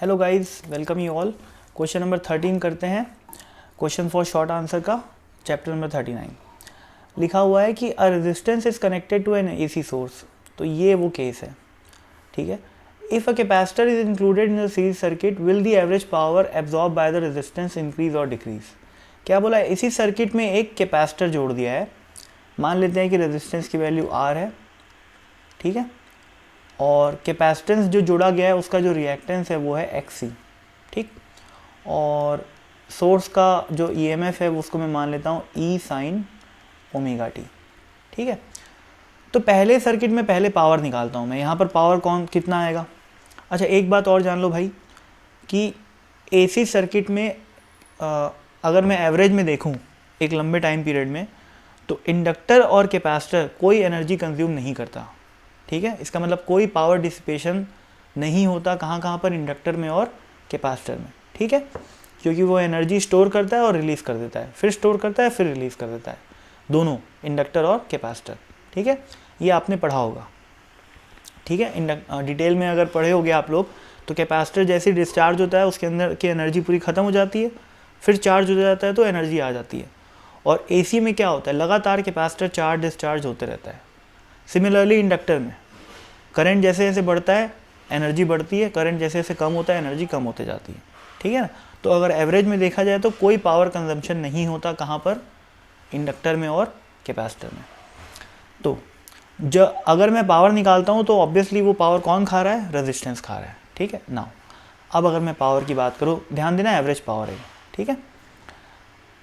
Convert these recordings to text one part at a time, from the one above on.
Hello guys, welcome you all. Question number 13 करते हैं। Question for short answer का chapter number 39 लिखा हुआ है कि a resistance is connected to an AC source. तो ये वो केस है, ठीक है। If a capacitor is included in the series circuit will the average power absorb by the resistance increase और डिक्रीज। क्या बोला है, इसी सर्किट में एक कैपेसिटर जोड़ दिया है। मान लेते हैं कि रेजिस्टेंस की वैल्यू आर है, ठीक है, और कैपेसिटेंस जो जोड़ा गया है उसका जो रिएक्टेंस है वो है एक्सी, ठीक। और सोर्स का जो ईएमएफ है उसको मैं मान लेता हूँ ई साइन ओमेगा टी, ठीक है। तो पहले सर्किट में पहले पावर निकालता हूँ मैं। यहाँ पर पावर कितना आएगा। अच्छा, एक बात और जान लो भाई कि एसी सर्किट में अगर मैं एवरेज में देखूँ एक लंबे टाइम पीरियड में, तो इंडक्टर और कैपेसिटर कोई एनर्जी कंज्यूम नहीं करता, ठीक है। इसका मतलब कोई पावर डिसिपेशन नहीं होता कहाँ पर, इंडक्टर में और कैपेसिटर में, ठीक है, क्योंकि वो एनर्जी स्टोर करता है और रिलीज़ कर देता है, फिर स्टोर करता है फिर रिलीज़ कर देता है, दोनों इंडक्टर और कैपेसिटर, ठीक है। ये आपने पढ़ा होगा, ठीक है। डिटेल में अगर पढ़े होगे आप लोग तो कैपेसिटर जैसे डिस्चार्ज होता है उसके अंदर की एनर्जी पूरी ख़त्म हो जाती है, फिर चार्ज हो जाता है तो एनर्जी आ जाती है। और एसी में क्या होता है, लगातार कैपेसिटर चार्ज डिस्चार्ज होते रहता है। सिमिलरली इंडक्टर में करंट जैसे जैसे बढ़ता है एनर्जी बढ़ती है, करंट जैसे जैसे कम होता है एनर्जी कम होते जाती है, ठीक है ना। तो अगर एवरेज में देखा जाए तो कोई पावर कंजम्पशन नहीं होता कहाँ पर, इंडक्टर में और कैपेसिटर में। तो जो अगर मैं पावर निकालता हूँ तो ऑब्वियसली वो पावर कौन खा रहा है, रेजिस्टेंस खा रहा है, ठीक है ना। अब अगर मैं पावर की बात करूँ, ध्यान देना एवरेज पावर है, ठीक है,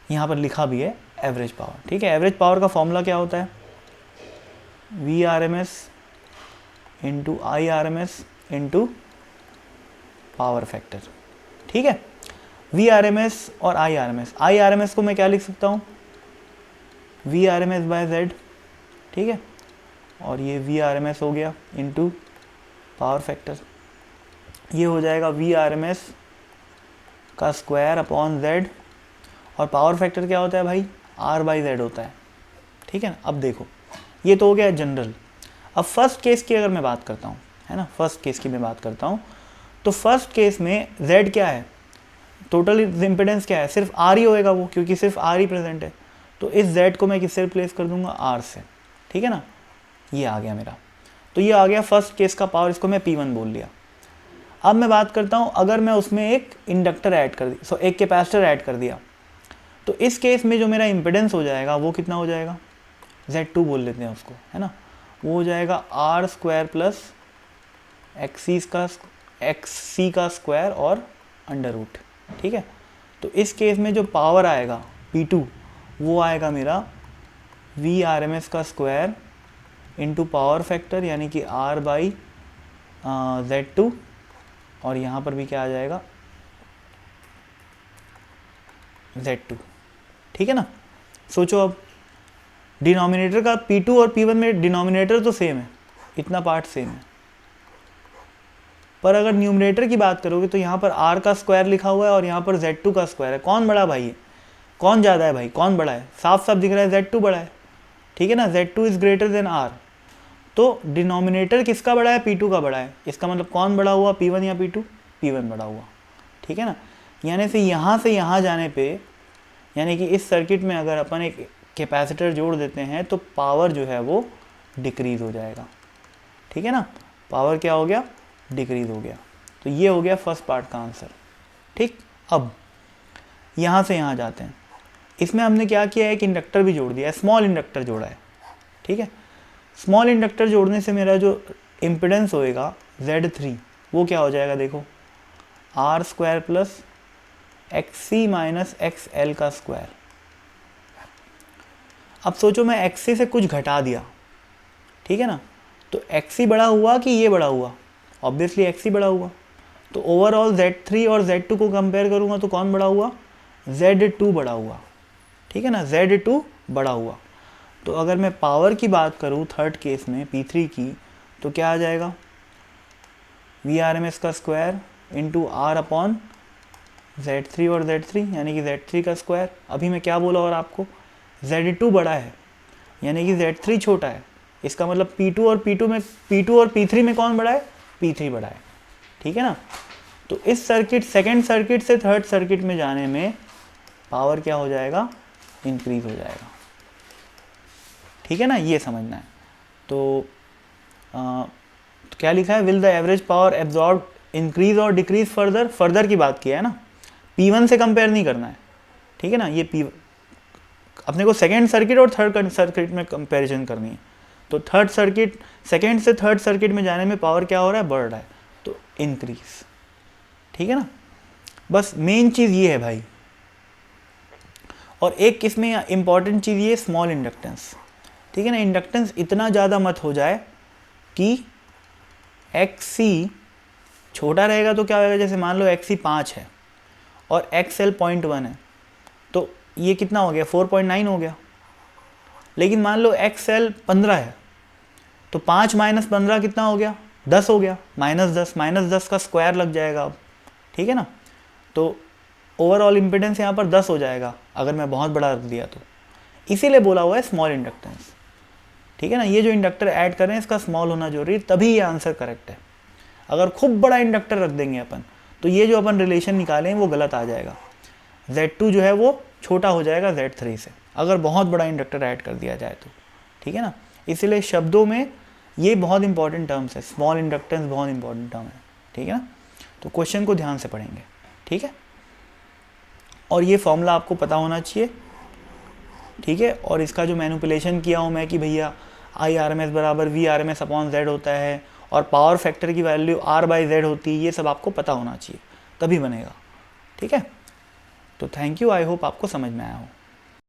यहाँ पर लिखा भी है एवरेज पावर, ठीक है। एवरेज पावर का फॉर्मूला क्या होता है, V R M S into I R M S into power factor, ठीक है। वी आर एम एस और I R M S, I R M S को मैं क्या लिख सकता हूँ, V R M S by Z, ठीक है, और ये वी आर एम एस हो गया इंटू पावर फैक्टर। ये हो जाएगा वी आर एम एस का स्क्वायर अपॉन जेड, और पावर फैक्टर क्या होता है भाई, आर बाई जेड होता है, ठीक है ना। अब देखो ये तो हो गया जनरल। अब फर्स्ट केस की अगर मैं बात करता हूँ, है ना, फर्स्ट केस की मैं बात करता हूँ, तो फर्स्ट केस में Z क्या है, टोटल इम्पिडेंस क्या है, सिर्फ R ही होएगा वो, क्योंकि सिर्फ R ही प्रेजेंट है। तो इस Z को मैं किससे रिप्लेस कर दूंगा, R से, ठीक है ना। ये आ गया मेरा, तो ये आ गया फर्स्ट केस का पावर, इसको मैं P1 बोल लिया। अब मैं बात करता हूँ अगर मैं उसमें एक इंडक्टर ऐड कर दी, एक कैपेसिटर ऐड कर दिया, तो इस केस में जो मेरा इम्पिडेंस हो जाएगा वो कितना हो जाएगा, Z2 बोल लेते हैं उसको, है ना। वो हो जाएगा आर स्क्वायर प्लस एक्सी का स्क्वायर और अंडर रूट, ठीक है। तो इस केस में जो पावर आएगा P2 वो आएगा मेरा वी आर एम एस का स्क्वायर इंटू पावर फैक्टर, यानी कि R बाई Z2, और यहाँ पर भी क्या आ जाएगा, Z2, ठीक है ना। सोचो अब डिनोमिनेटर का P2 और P1 में डिनोमिनेटर तो सेम है, इतना पार्ट सेम है, पर अगर न्यूमरेटर की बात करोगे तो यहाँ पर R का स्क्वायर लिखा हुआ है और यहाँ पर Z2 का स्क्वायर है। कौन बड़ा भाई है, कौन ज़्यादा है भाई, कौन बड़ा है, साफ साफ दिख रहा है Z2 बड़ा है, ठीक है ना। Z2 is greater than R, तो डिनोमिनेटर किसका बड़ा है, P2 का बड़ा है। इसका मतलब कौन बड़ा हुआ, P1 या P2, P1 बड़ा हुआ, ठीक है ना। यानी से यहाँ जाने पे, यानी कि इस सर्किट में अगर अपन एक कैपेसिटर जोड़ देते हैं तो पावर जो है वो डिक्रीज़ हो जाएगा, ठीक है ना। पावर क्या हो गया, डिक्रीज़ हो गया। तो ये हो गया फर्स्ट पार्ट का आंसर, ठीक। अब यहाँ से यहाँ जाते हैं। इसमें हमने क्या किया है, एक इंडक्टर भी जोड़ दिया है, स्मॉल इंडक्टर जोड़ा है, ठीक है। स्मॉल इंडक्टर जोड़ने से मेरा जो इम्पिडेंस होएगा Z3 वो क्या हो जाएगा, देखो R square plus XC minus X L का स्क्वायर। अब सोचो मैं एक्सी से कुछ घटा दिया, ठीक है ना, तो एक्सी बड़ा हुआ कि ये बड़ा हुआ, ऑब्वियसली एक्सी बड़ा हुआ। तो ओवरऑल Z3 और Z2 को कंपेयर करूँगा तो कौन बड़ा हुआ, Z2 बड़ा हुआ, ठीक है ना, Z2 बड़ा हुआ। तो अगर मैं पावर की बात करूँ थर्ड केस में P3 की, तो क्या आ जाएगा, वी आर एम एस का square into R upon Z3 और Z3, यानी कि Z3 का स्क्वायर। अभी मैं क्या बोला और आपको, Z2 बड़ा है यानी कि Z3 छोटा है, इसका मतलब P2 और P3 में कौन बड़ा है, P3 बड़ा है, ठीक है ना। तो इस सर्किट सेकेंड सर्किट से थर्ड सर्किट में जाने में पावर क्या हो जाएगा, इंक्रीज हो जाएगा। ठीक है ना, ये समझना है। तो क्या लिखा है, will the average power absorb increase और डिक्रीज फर्दर, फर्दर की बात की है ना, P1 से कंपेयर नहीं करना है। ठीक है ना, ये P अपने को सेकेंड सर्किट और थर्ड सर्किट में कंपैरिजन करनी है। तो थर्ड सर्किट, सेकेंड से थर्ड सर्किट में जाने में पावर क्या हो रहा है, बढ़ रहा है, तो इंक्रीज। ठीक है ना, बस मेन चीज़ ये है भाई। और एक इसमें इंपॉर्टेंट चीज़ ये स्मॉल इंडक्टेंस। ठीक है ना, इंडक्टेंस इतना ज़्यादा मत हो जाए कि XC छोटा रहेगा तो क्या होगा, जैसे मान लो XC 5 है और XL 0.1 है, तो ये कितना हो गया, 4.9 हो गया। लेकिन मान लो XL 15 है, तो 5 माइनस 15 कितना हो गया, 10 हो गया, -10, -10 का स्क्वायर लग जाएगा अब। ठीक है ना, तो ओवरऑल इम्पिडेंस यहाँ पर 10 हो जाएगा अगर मैं बहुत बड़ा रख दिया तो, इसीलिए बोला हुआ है स्मॉल इंडक्टेंस। ठीक है ना, ये जो इंडक्टर ऐड कर रहे हैं इसका स्मॉल होना जरूरी है, तभी ये आंसर करेक्ट है। अगर खूब बड़ा इंडक्टर रख देंगे अपन तो ये जो अपन रिलेशन निकालें वो गलत आ जाएगा। Z2 जो है वो छोटा हो जाएगा Z3 से, अगर बहुत बड़ा इंडक्टर ऐड कर दिया जाए तो। ठीक है ना, इसीलिए शब्दों में ये बहुत इंपॉर्टेंट टर्म्स है, स्मॉल इंडक्टेंस बहुत इंपॉर्टेंट टर्म है। ठीक है ना, तो क्वेश्चन को ध्यान से पढ़ेंगे। ठीक है, और ये फॉर्मूला आपको पता होना चाहिए। ठीक है, और इसका जो मैनिपुलेशन किया हूँ मैं कि भैया IRMS बराबर VRMS अपॉन Z होता है और पावर फैक्टर की वैल्यू R/Z होती है, ये सब आपको पता होना चाहिए, तभी बनेगा। ठीक है, तो थैंक यू, आई होप आपको समझ में आया हो।